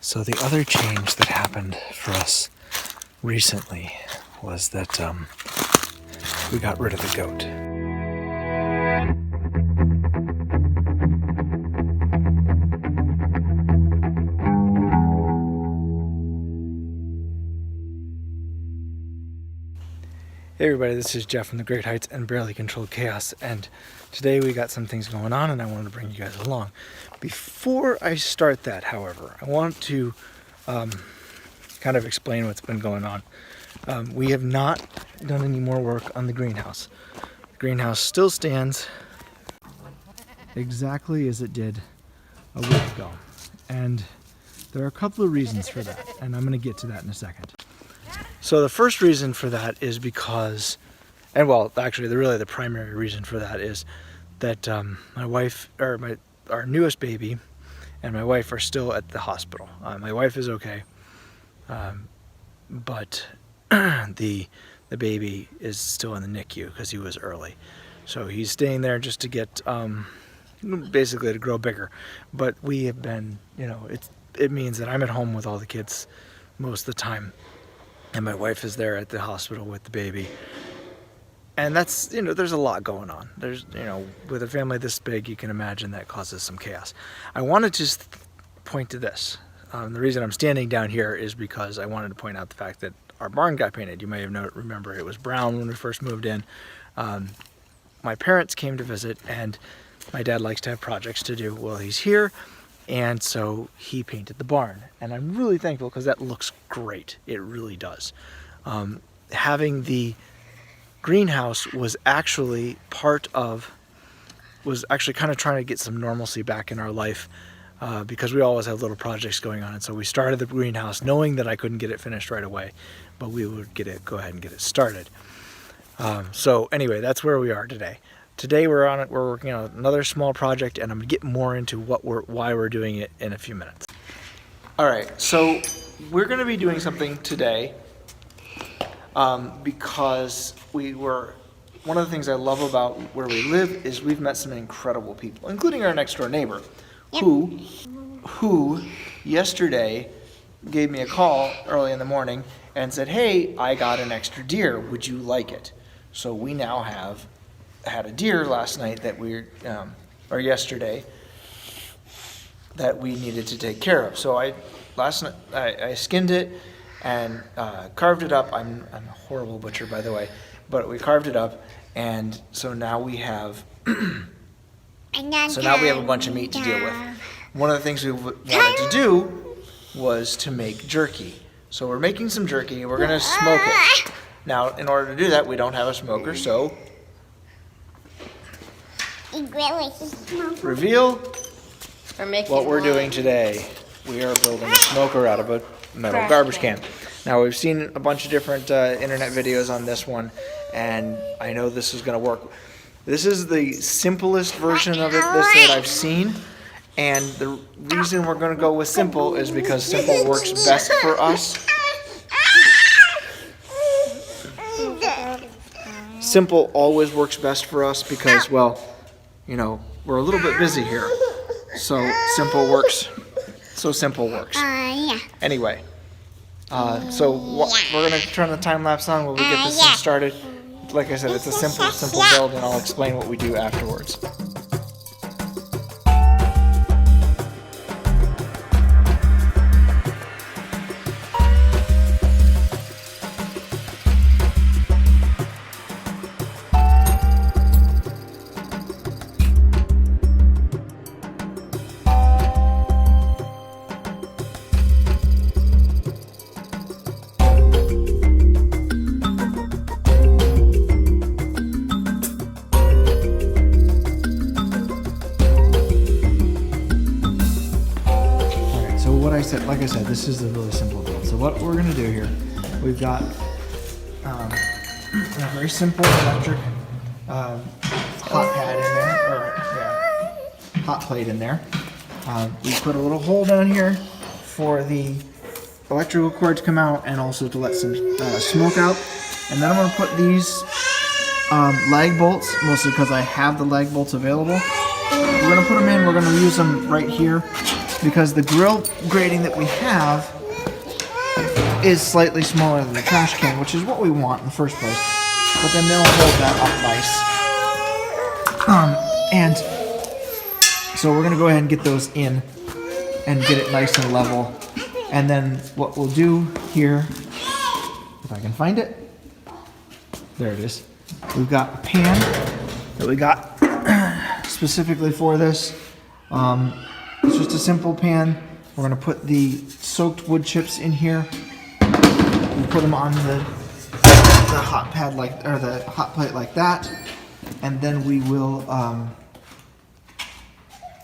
So the other change that happened for us recently was that we got rid of the goat. Hey everybody, this is Jeff from the Great Heights and Barely Controlled Chaos, and today we got some things going on and I wanted to bring you guys along. Before I start that, however, I want to kind of explain what's been going on. We have not done any more work on the greenhouse. The greenhouse still stands exactly as it did a week ago, and there are a couple of reasons for that, and I'm going to get to that in a second. So the first reason for that is because, and well, actually, the primary reason for that is that my wife, or our newest baby, and my wife are still at the hospital. My wife is okay, but the baby is still in the NICU because he was early. So he's staying there just to get, basically to grow bigger. But we have been, it means that I'm at home with all the kids most of the time. And my wife is there at the hospital with the baby. And that's, there's a lot going on. There's, with a family this big, you can imagine that causes some chaos. I wanted to just point to this. The reason I'm standing down here is because I wanted to point out the fact that our barn got painted. You may have remember it was brown when we first moved in. My parents came to visit, and my dad likes to have projects to do while he's here. And so he painted the barn, and I'm really thankful because that looks great. It really does. Having the greenhouse was actually kind of trying to get some normalcy back in our life because we always have little projects going on. And so we started the greenhouse knowing that I couldn't get it finished right away, but we would go ahead and get it started. So anyway, that's where we are today. Today we're working on another small project, and I'm gonna get more into why we're doing it in a few minutes. All right, so we're gonna be doing something today because one of the things I love about where we live is we've met some incredible people, including our next door neighbor, who yesterday gave me a call early in the morning and said, "Hey, I got an extra deer. Would you like it?" So we now had a deer last night or yesterday that we needed to take care of. So last night I skinned it and carved it up. I'm a horrible butcher, by the way, but we carved it up, and so now we have a bunch of meat to deal with. One of the things we wanted to do was to make jerky. So we're making some jerky. We're gonna smoke it. Now, in order to do that, we don't have a smoker, so reveal what we're doing today. We are building a smoker out of a metal garbage can. Now, we've seen a bunch of different internet videos on this one, and I know this is going to work. This is the simplest version of that I've seen, and the reason we're going to go with simple is because simple works best for us. Simple always works best for us because, well, we're a little bit busy here, so simple works. Yeah. Anyway, so we're gonna turn the time lapse on while we get this thing started. Like I said, it's a simple build, and I'll explain what we do afterwards. Like I said, this is a really simple build. So what we're going to do here, we've got a very simple electric hot pad in there, hot plate in there. We put a little hole down here for the electrical cord to come out and also to let some smoke out. And then I'm going to put these lag bolts, mostly because I have the lag bolts available. We're going to put them in, we're going to use them right here because the grill grating that we have is slightly smaller than the trash can, which is what we want in the first place. But then they'll hold that up nice. And so we're gonna go ahead and get those in and get it nice and level. And then what we'll do here, if I can find it, there it is. We've got a pan that we got specifically for this. It's just a simple pan. We're gonna put the soaked wood chips in here. We put them on the hot pad the hot plate like that, and then we will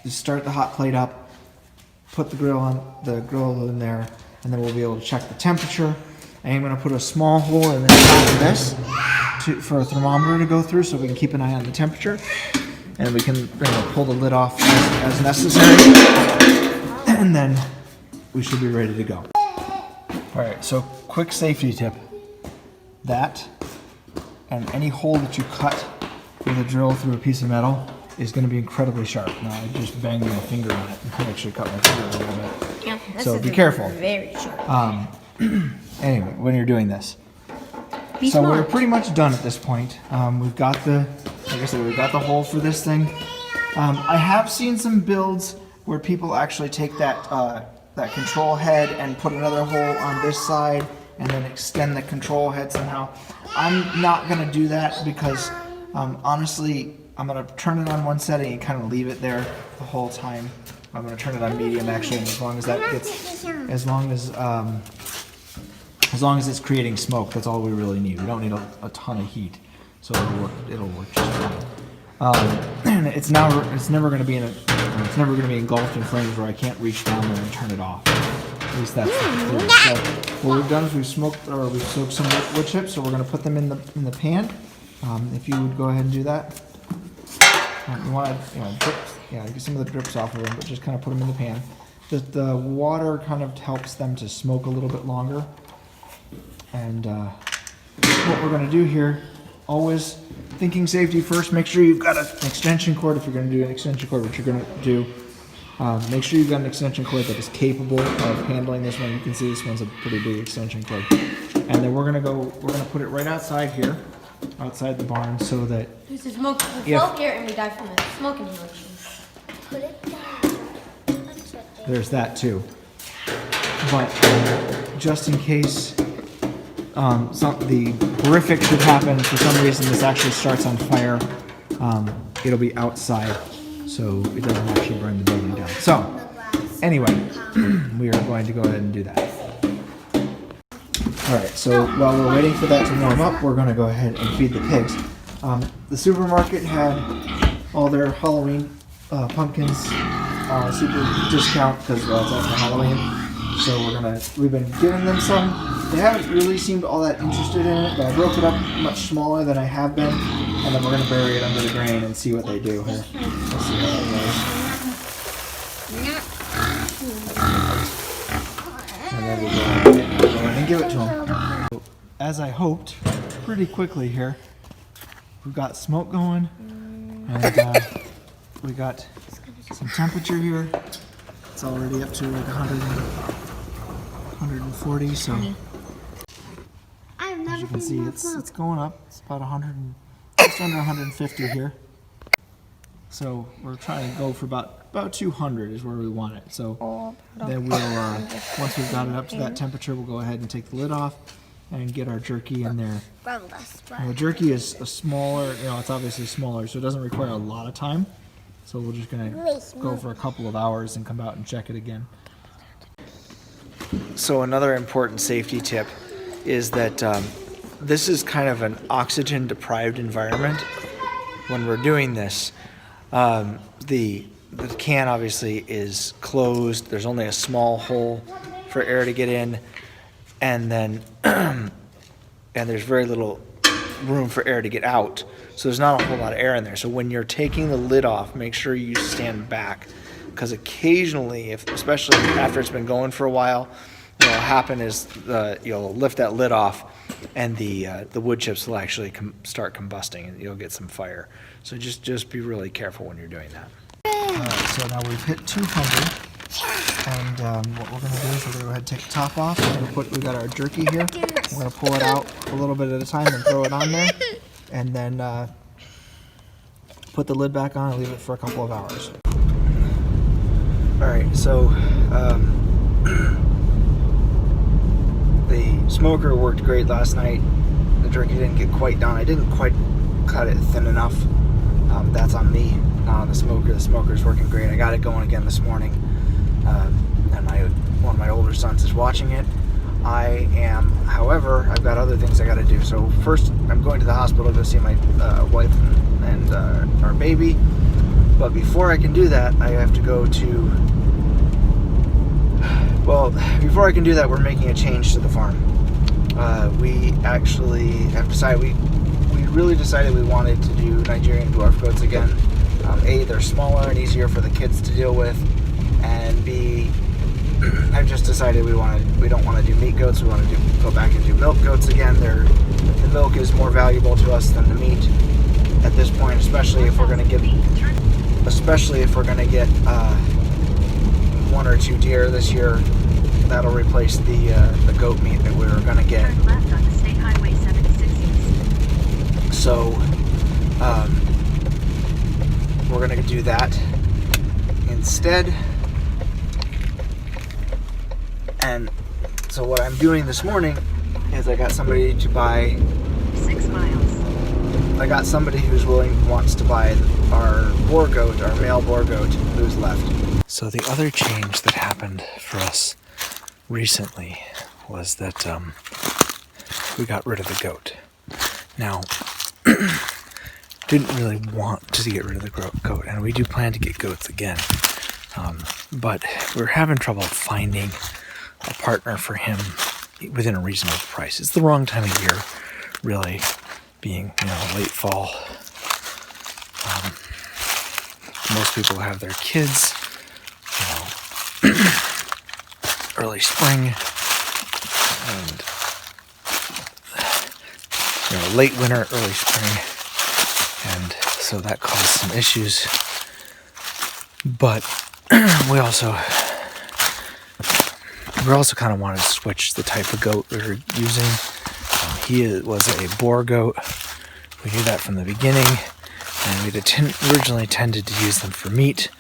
just start the hot plate up, put the grill in there, and then we'll be able to check the temperature. I am going to put a small hole in the top of this for a thermometer to go through, so we can keep an eye on the temperature, and we can pull the lid off as necessary, and then we should be ready to go. All right, so quick safety tip. That and any hole that you cut with a drill through a piece of metal is going to be incredibly sharp. Now I just banged my finger on it and actually cut my finger a little bit. Yeah, so be careful. Very sharp. Anyway, when you're doing this. So we're pretty much done at this point. We've got like I said, we've got the hole for this thing. I have seen some builds where people actually take that control head and put another hole on this side and then extend the control head somehow. I'm not gonna do that because honestly, I'm gonna turn it on one setting and kind of leave it there the whole time. I'm gonna turn it on medium actually, and as long as that gets, as long as it's creating smoke, that's all we really need. We don't need a ton of heat, so it'll work just fine. And it's never gonna be engulfed in flames where I can't reach down there and turn it off. At least that's the theory. So what we've done is we've soaked some wood chips, so we're going to put them in the pan. If you would go ahead and do that. You want to get some of the drips off of them, but just kind of put them in the pan. The water kind of helps them to smoke a little bit longer. And what we're going to do here, always thinking safety first, make sure you've got an extension cord. If you're going to do an extension cord, what you're going to do, make sure you've got an extension cord that is capable of handling this one. You can see this one's a pretty big extension cord. And then we're gonna put it right outside here, outside the barn, so that there's a smoke here and we die from the smoke inhalation. Put it down. There's that too. But just in case the horrific should happen, for some reason this actually starts on fire, it'll be outside, so it doesn't actually burn the building down. So, anyway, we are going to go ahead and do that. Alright, so while we're waiting for that to warm up, we're going to go ahead and feed the pigs. The supermarket had all their Halloween pumpkins super discount because it's after Halloween. So we've been giving them some. They haven't really seemed all that interested in it, but I broke it up much smaller than I have been, and then we're going to bury it under the grain and see what they do here. Let's see how it goes. And then we'll go ahead and give it to them. So, as I hoped, pretty quickly here, we've got smoke going, and we got some temperature here. It's already up to like 140, so as you can see, it's going up. It's about 100, just under 150 here. So we're trying to go for about 200 is where we want it. So then we'll once we've got it up to that temperature, we'll go ahead and take the lid off and get our jerky in there. And the jerky is a smaller, it's obviously smaller, so it doesn't require a lot of time. So we're just gonna go for a couple of hours and come out and check it again. So another important safety tip is that this is kind of an oxygen deprived environment when we're doing this. The can obviously is closed. There's only a small hole for air to get in, and then and there's very little room for air to get out. So there's not a whole lot of air in there. So when you're taking the lid off, make sure you stand back, because occasionally, especially after it's been going for a while, what'll happen is you'll lift that lid off, and the wood chips will actually start combusting, and you'll get some fire. So just be really careful when you're doing that. All right, so now we've hit 200. And what we're going to do is we're going to go ahead and take the top off. We got our jerky here. I'm going to pull it out a little bit at a time and throw it on there. And then put the lid back on and leave it for a couple of hours. Alright, so the smoker worked great last night. The jerky didn't get quite done. I didn't quite cut it thin enough. That's on me, not on the smoker. The smoker's working great. I got it going again this morning. And one of my older sons is watching it. However, I've got other things I got to do. So first, I'm going to the hospital to go see my wife and our baby. But before I can do that, I have to go to. Well, before I can do that, we're making a change to the farm. We actually have decided we really decided we wanted to do Nigerian dwarf goats again. A, they're smaller and easier for the kids to deal with, and B, I've just decided we don't want to do meat goats. We want to go back and do milk goats again. The milk is more valuable to us than the meat at this point, especially if we're going to get one or two deer this year. That'll replace the goat meat that we were going to get. Turn left on the State Highway 76 East. So we're going to do that instead. And so what I'm doing this morning is I got somebody to buy 6 miles. I got somebody wants to buy our boar goat, our male boar goat, who's left. So the other change that happened for us recently was that we got rid of the goat. Now, didn't really want to get rid of the goat, and we do plan to get goats again. But we're having trouble finding a partner for him within a reasonable price. It's the wrong time of year, really, being late fall. Most people have their kids, early spring, and late winter, early spring, and so that caused some issues. But we also kind of wanted to switch the type of goat we were using. He was a boar goat. We knew that from the beginning, and we originally tended to use them for meat,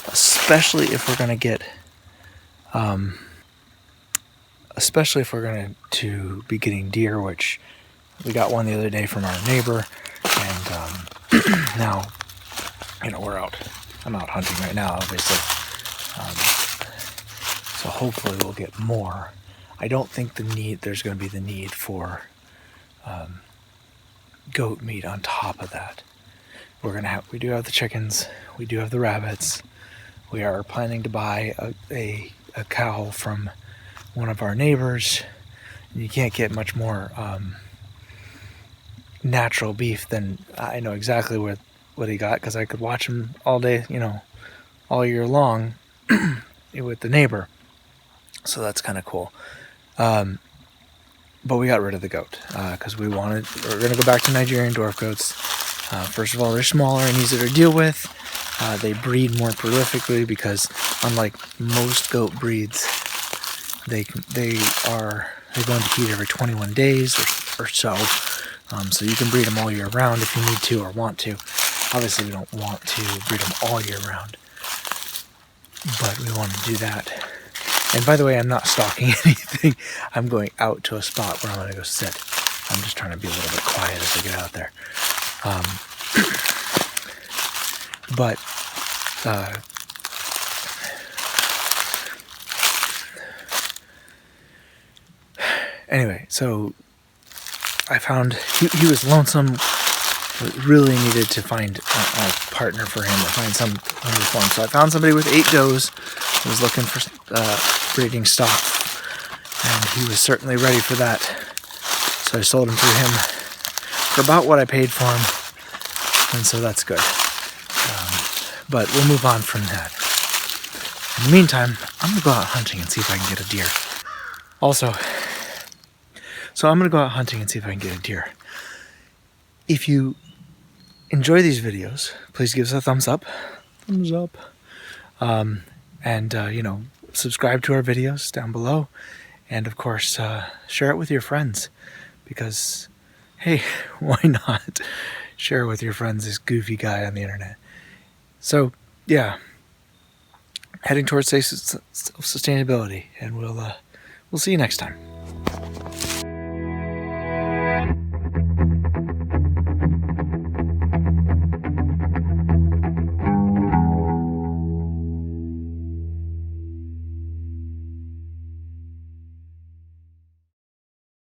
especially if we're going to be getting deer, which we got one the other day from our neighbor, and now we're out. I'm out hunting right now, obviously. So hopefully we'll get more. I don't think there's going to be the need for goat meat on top of that. We do have the chickens, we do have the rabbits. We are planning to buy a cow from one of our neighbors. And you can't get much more natural beef than I know exactly what he got, because I could watch him all day, all year long with the neighbor. So that's kind of cool. But we got rid of the goat because we're going to go back to Nigerian dwarf goats. First of all, they're smaller and easier to deal with. They breed more prolifically because, unlike most goat breeds, they go into heat every 21 days or so. So you can breed them all year round if you need to or want to. Obviously, we don't want to breed them all year round, but we want to do that. And by the way, I'm not stalking anything. I'm going out to a spot where I'm going to go sit. I'm just trying to be a little bit quiet as I get out there. Anyway, so I found he was lonesome. Really needed to find a partner for him, or find some for him. So I found somebody with 8 does who was looking for breeding stock, and he was certainly ready for that. So I sold him to him for about what I paid for him, and so that's good. But we'll move on from that. In the meantime, I'm going to go out hunting and see if I can get a deer. So I'm going to go out hunting and see if I can get a deer. If you enjoy these videos, please give us a thumbs up. subscribe to our videos down below, and of course share it with your friends, because hey, why not share it with your friends, this goofy guy on the internet. So yeah, heading towards self-sustainability, and we'll see you next time.